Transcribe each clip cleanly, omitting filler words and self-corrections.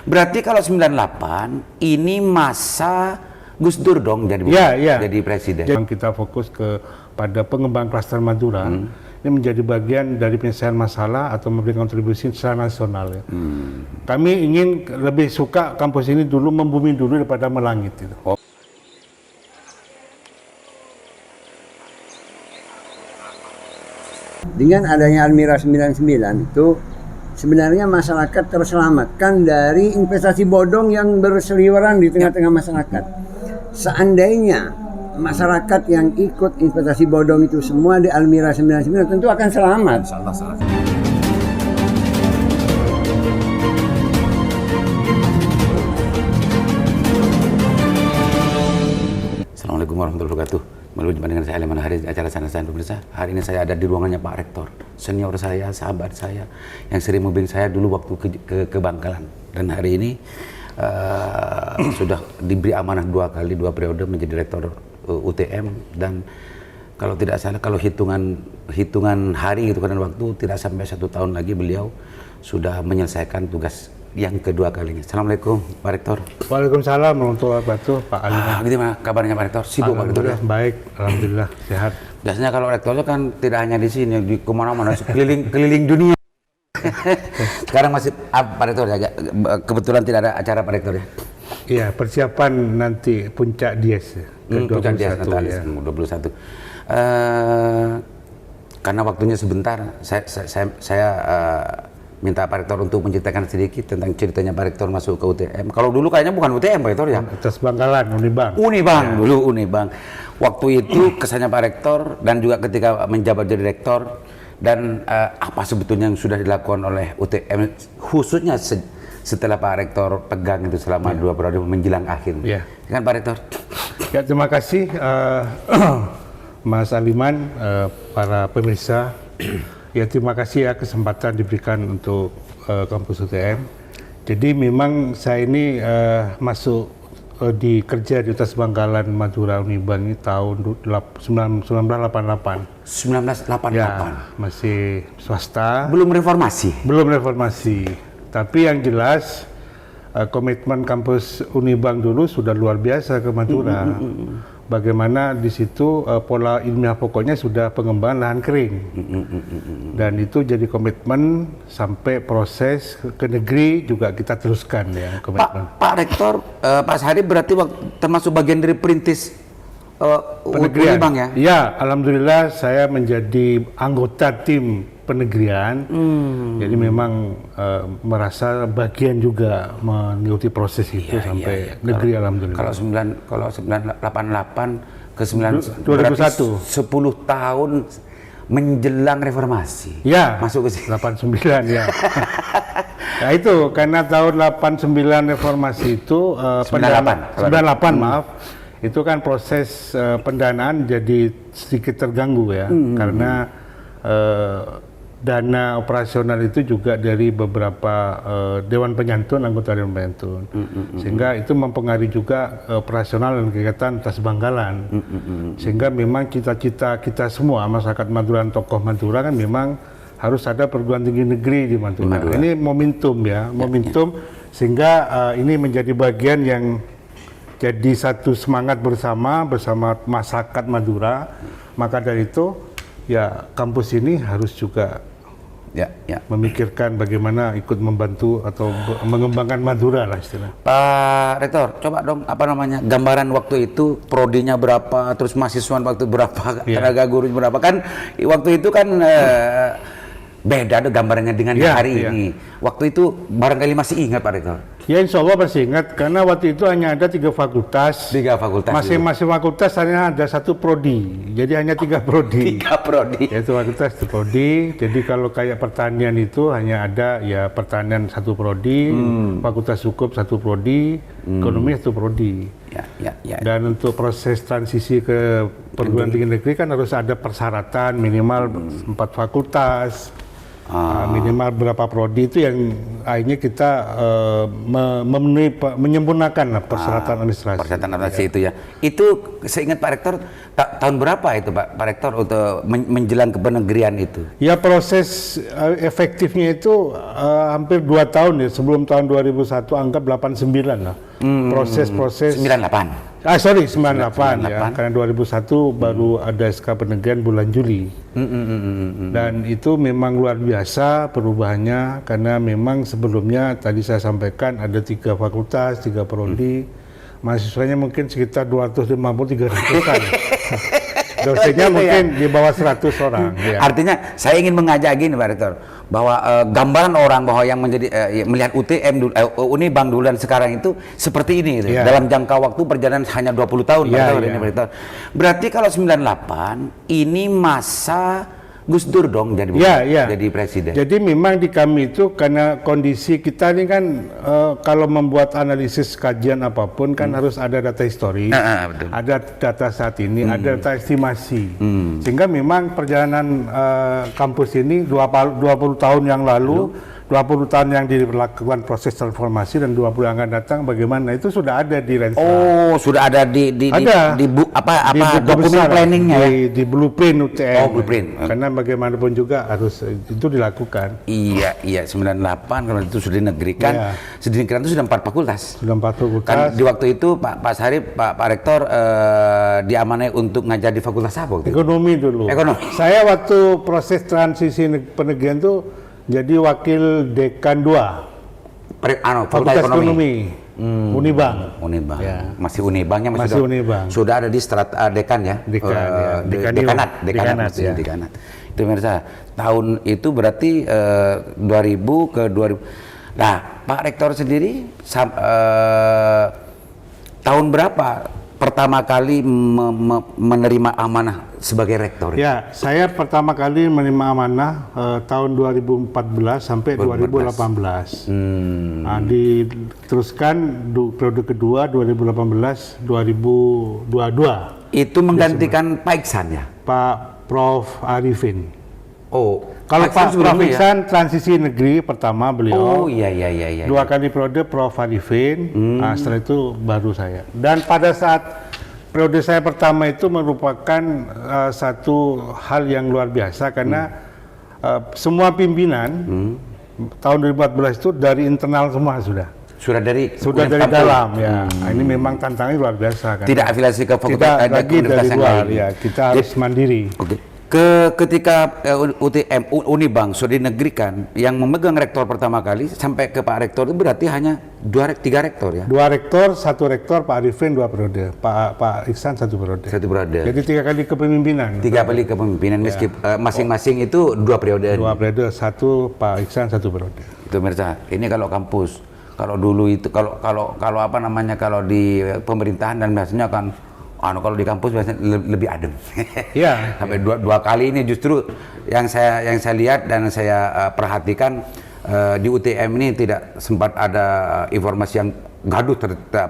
Berarti kalau 98 ini masa Gus Dur dong jadi presiden. Jadi kita fokus pada pengembangan klaster Madura. Ini menjadi bagian dari penyelesaian masalah atau memberi kontribusi secara nasional. Ya. Kami ingin lebih suka kampus ini dulu membumi dulu daripada melangit. Gitu. Dengan adanya Almira 99 itu sebenarnya masyarakat terselamatkan dari investasi bodong yang berseliweran di tengah-tengah masyarakat. Seandainya masyarakat yang ikut investasi bodong itu semua di Almira 99 tentu akan selamat. Assalamualaikum warahmatullahi wabarakatuh. Melalui jumpa dengan saya Aliman Haris acara Sana Pemirsa. Hari ini saya ada di ruangannya Pak Rektor, senior saya, sahabat saya, yang sering membimbing saya dulu waktu ke Bangkalan. Dan hari ini sudah diberi amanah 2 periode menjadi rektor UTM, dan kalau tidak salah kalau hitungan hari, hitungan waktu tidak sampai 1 tahun lagi beliau sudah menyelesaikan tugas yang kedua kalinya. Assalamualaikum Pak Rektor. Waalaikumsalam warahmatullahi wabarakatuh Pak Aliman. Gimana kabarnya Pak Rektor? Sibuk Pak Rektor? Baik, alhamdulillah sehat. Biasanya kalau rektor itu kan tidak hanya di sini, di kemana-mana, keliling dunia. Sekarang masih Pak Rektor ya? Kebetulan tidak ada acara Pak Rektor ya? Iya, persiapan nanti puncak Dies. Puncak Dies Natalis ya. 21. Karena waktunya sebentar, saya minta Pak Rektor untuk menceritakan sedikit tentang ceritanya Pak Rektor masuk ke UTM. Kalau dulu kayaknya bukan UTM Pak Rektor ya? Atas Bangkalan, Unibang. Ya. Dulu Unibang. Waktu itu kesannya Pak Rektor dan juga ketika menjabat jadi rektor, dan apa sebetulnya yang sudah dilakukan oleh UTM khususnya setelah Pak Rektor pegang itu selama 2 periode menjelang akhir. Kan Pak Rektor? Ya, terima kasih Mas Aliman, para pemirsa. Ya, terima kasih ya kesempatan diberikan untuk kampus UTM. Jadi memang saya ini masuk di kerja di atas Bangkalan Madura Unibang ini tahun 1988. 1988. Ya, masih swasta. Belum reformasi. Belum reformasi. Tapi yang jelas komitmen kampus Unibang dulu sudah luar biasa ke Madura. Bagaimana di situ pola ilmiah pokoknya sudah pengembangan lahan kering. Dan itu jadi komitmen sampai proses ke negeri juga kita teruskan ya komitmen. Pak Rektor, Pak Sari berarti termasuk bagian dari perintis penegrian. Unibang ya? Ya, alhamdulillah saya menjadi anggota tim penegrian. Jadi memang merasa bagian juga mengikuti proses itu sampai negeri alhamdulillah. Kalau 988 ke 2001 10 tahun menjelang reformasi. Ya, masuk ke sini. 89 ya. Nah itu karena tahun 89 reformasi itu 98 maaf. Itu kan proses pendanaan jadi sedikit terganggu ya, karena dana operasional itu juga dari beberapa Dewan Penyantun, anggota Dewan Penyantun, sehingga itu mempengaruhi juga operasional dan kegiatan atas Bangkalan, sehingga memang cita-cita kita semua masyarakat Madura dan tokoh Madura kan memang harus ada perguruan tinggi negeri di Madura. Ini momentum ya, sehingga ini menjadi bagian yang jadi satu semangat bersama masyarakat Madura. Maka dari itu ya kampus ini harus juga memikirkan bagaimana ikut membantu atau mengembangkan Madura lah istilahnya. Pak Rektor, coba dong gambaran waktu itu prodinya berapa, terus mahasiswa waktu berapa, tenaga guru berapa, kan waktu itu kan beda ada gambarannya dengan hari ini. Waktu itu barangkali masih ingat Pak Rektor? Ya insya Allah masih ingat, karena waktu itu hanya ada 3 fakultas. 3 fakultas. Masing-masing fakultas hanya ada 1 prodi, jadi hanya 3 prodi. 3 prodi. Yaitu fakultas 1 prodi. Jadi kalau kayak pertanian itu hanya ada ya pertanian 1 prodi, fakultas hukum 1 prodi, ekonomi 1 prodi. Dan untuk proses transisi ke perguruan tinggi negeri kan harus ada persyaratan minimal 4 fakultas. Minimal berapa prodi itu yang akhirnya kita memenuhi menyempurnakan persyaratan administrasi. Persyaratan administrasi itu ya. Itu seingat Pak Rektor tahun berapa itu Pak Rektor untuk menjelang kepenegrian itu? Ya proses efektifnya itu hampir 2 tahun ya, sebelum tahun 2001 anggap 89 lah. Proses-proses 98. 98 ya, karena 2001 baru ada SK penegrian bulan Juli. Dan itu memang luar biasa perubahannya, karena memang sebelumnya tadi saya sampaikan ada 3 fakultas, 3 prodi, mahasiswanya mungkin sekitar 250-300-an. Dosennya mungkin di bawah 100 orang. Ya. Artinya saya ingin mengajak gini Pak Rektor, bahwa gambaran orang bahwa yang menjadi melihat UTM Unibang dulu dan sekarang itu seperti ini gitu. Dalam jangka waktu perjalanan hanya 20 tahun Pak Rektor, ini Pak Rektor. Berarti kalau 98 ini masa Gus Dur dong jadi presiden. Jadi memang di kami itu karena kondisi kita ini kan kalau membuat analisis kajian apapun kan harus ada data historis, betul. ada data saat ini, ada data estimasi. Sehingga memang perjalanan kampus ini 20 tahun yang lalu, 20 tahun yang dilakukan proses transformasi dan 20 yang akan datang bagaimana itu sudah ada di Renstra. Oh, sudah ada di dokumen planningnya di blueprint UTM. Oh, blueprint. Karena bagaimanapun juga harus itu dilakukan. Iya 98 kalau itu sudah dinegrikan. Sedinegrikan itu sudah 4 fakultas. Sudah 4 fakultas. Kan di waktu itu Pak Sarip, Pak Rektor diamanai untuk ngajar di fakultas apa waktu itu? Ekonomi dulu. Ekonomi. Saya waktu proses transisi penegrian itu jadi wakil dekan 2 Fakultas Ekonomi. Unibang. Ya. Masih Unibangnya masih Unibang. Sudah ada di dekan ya. Dekanat. Itu pemirsa. Tahun itu berarti 2000 ke 2000. Nah, Pak Rektor sendiri tahun berapa pertama kali menerima amanah sebagai rektor? Ya, saya pertama kali menerima amanah tahun 2014 sampai 2018. Nah, diteruskan periode kedua 2018-2022. Itu menggantikan Pak Iksan ya? Pak Prof. Arifin. Oh, kalau Pak Prof. Iksan transisi negeri pertama beliau. Oh iya. 2 kali periode Prof. Arifin. Nah, setelah itu baru saya. Dan pada saat periode saya pertama itu merupakan satu hal yang luar biasa karena semua pimpinan tahun 2014 itu dari internal semua sudah dari dalam ya. Nah, ini memang tantangannya luar biasa kan. Tidak afiliasi ke fakultas lagi dari luar ya. Kita harus mandiri. Ketika Unibang sudah dinegrikan, yang memegang rektor pertama kali sampai ke Pak Rektor itu berarti hanya 3 rektor ya? 2 rektor, 1 rektor, Pak Arifin 2 periode, Pak Iksan 1 periode. 1 periode. Jadi 3 kali kepemimpinan. 3 kali kepemimpinan meskipun masing-masing itu 2 periode. 2 periode, 1 Pak Iksan 1 periode. Itu pemirsa. Ini kalau kampus, kalau dulu itu kalau apa namanya kalau di pemerintahan dan biasanya kan kalau di kampus biasanya lebih adem. Iya. Sampai dua kali ini justru yang saya lihat dan saya perhatikan di UTM ini tidak sempat ada informasi yang gaduh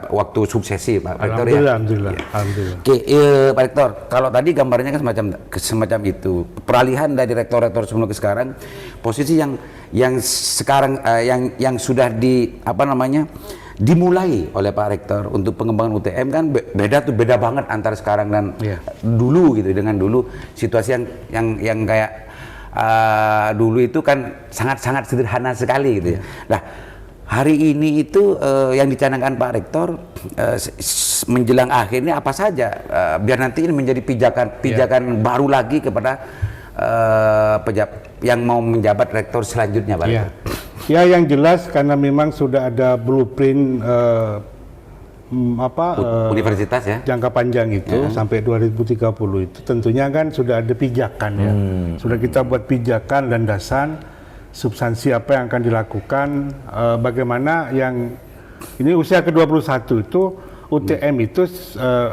waktu suksesi Pak Rektor ya. Alhamdulillah. Oke, Pak Rektor, kalau tadi gambarnya kan semacam itu peralihan dari rektor-rektor sebelum ke sekarang, posisi yang sekarang yang sudah dimulai oleh Pak Rektor untuk pengembangan UTM kan beda banget antara sekarang dan dulu gitu, dengan dulu situasi yang kayak dulu itu kan sangat sederhana sekali gitu ya. Nah, hari ini itu yang dicanangkan Pak Rektor menjelang akhir ini apa saja biar nanti ini menjadi pijakan baru lagi kepada yang mau menjabat rektor selanjutnya Pak Rektor. Ya, yang jelas karena memang sudah ada blueprint universitas ya jangka panjang itu sampai 2030 itu tentunya kan sudah ada pijakan ya. Sudah kita buat pijakan landasan substansi apa yang akan dilakukan, bagaimana yang ini usia ke-21 itu UTM itu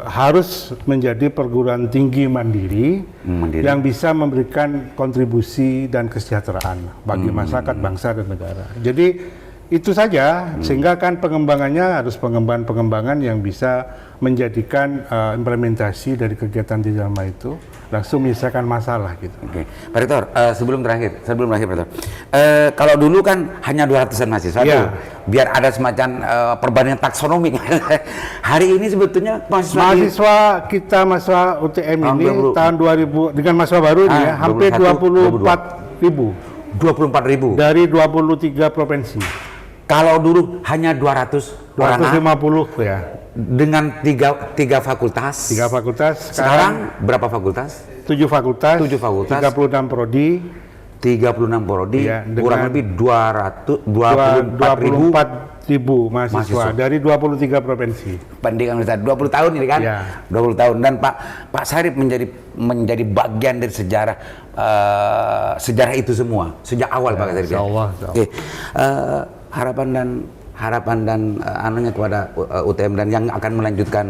harus menjadi perguruan tinggi mandiri yang bisa memberikan kontribusi dan kesejahteraan bagi masyarakat, bangsa dan negara. Jadi Itu saja, sehingga kan pengembangannya harus pengembangan yang bisa menjadikan implementasi dari kegiatan di Jalma itu langsung menyelesaikan masalah gitu. Oke, Pak Rektor, sebelum terakhir Pak Rektor, kalau dulu kan hanya 200-an mahasiswa tuh, biar ada semacam perbandingan taksonomi. Hari ini sebetulnya mahasiswa UTM ini tahun 2000 dengan mahasiswa baru ini hampir 24.000 dari 23 provinsi. Kalau dulu hanya 200 250 ya. Dengan tiga fakultas. Sekarang berapa fakultas? 7 fakultas. 36 prodi. 36 prodi. Ya, kurang lebih 24.000 mahasiswa dari 23 provinsi. Pendidikan kita 20 tahun ini kan? Ya. 20 tahun, dan Pak Sarip menjadi bagian dari sejarah itu semua sejak awal, Pak Sarip. Insyaallah. Oke. Harapan dan anunya kepada UTM dan yang akan melanjutkan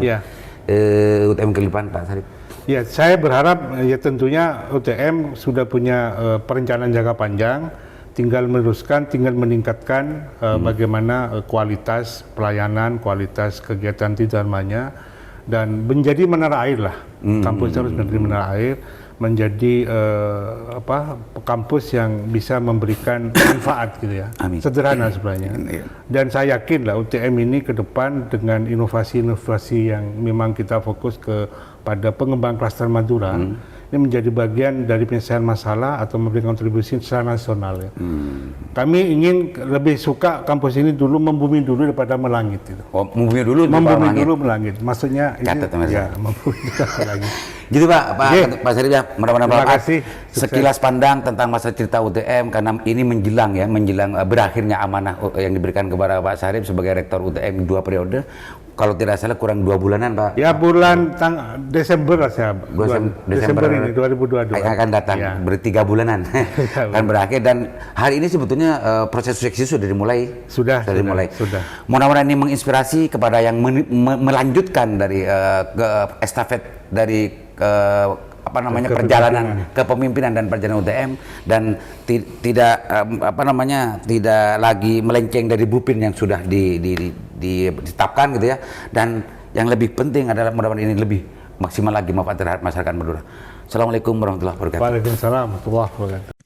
UTM ke depan, Pak Sarip. Ya, saya berharap ya tentunya UTM sudah punya perencanaan jangka panjang, tinggal meneruskan, tinggal meningkatkan bagaimana kualitas pelayanan, kualitas kegiatan di dalamnya, dan menjadi menara air lah. Kampus harus menjadi menara air, menjadi kampus yang bisa memberikan manfaat gitu ya. Amin. Sederhana sebenarnya. Dan saya yakin lah UTM ini ke depan dengan inovasi-inovasi yang memang kita fokus pada pengembangan klaster Madura, ini menjadi bagian dari penyelesaian masalah atau memberikan kontribusi secara nasional ya. Kami ingin lebih suka kampus ini dulu membumi dulu daripada melangit gitu. Oh, membumi dulu melangit. Maksudnya catat, ini ya membumi dulu melangit. Gitu Pak Sarip ya, mudah-mudahan Terima kasih. Sekilas pandang tentang masa cerita UTM, karena ini menjelang berakhirnya amanah yang diberikan kepada Pak Sarip sebagai rektor UTM 2 periode. Kalau tidak salah kurang 2 bulanan, Pak. Ya, bulan Desember lah saya. Desember ini 2022. Akan datang, berarti 3 bulanan akan berakhir, dan hari ini sebetulnya proses seleksi sudah dimulai. Sudah. Mudah-mudahan ini menginspirasi kepada yang melanjutkan dari estafet dari perjalanan kepemimpinan dan perjalanan UTM, dan tidak lagi melenceng dari blueprint yang sudah ditetapkan gitu ya. Dan yang lebih penting adalah mudah-mudahan ini lebih maksimal lagi manfaat terhadap masyarakat Madura. Assalamualaikum warahmatullahi wabarakatuh. Waalaikumsalam warahmatullahi wabarakatuh.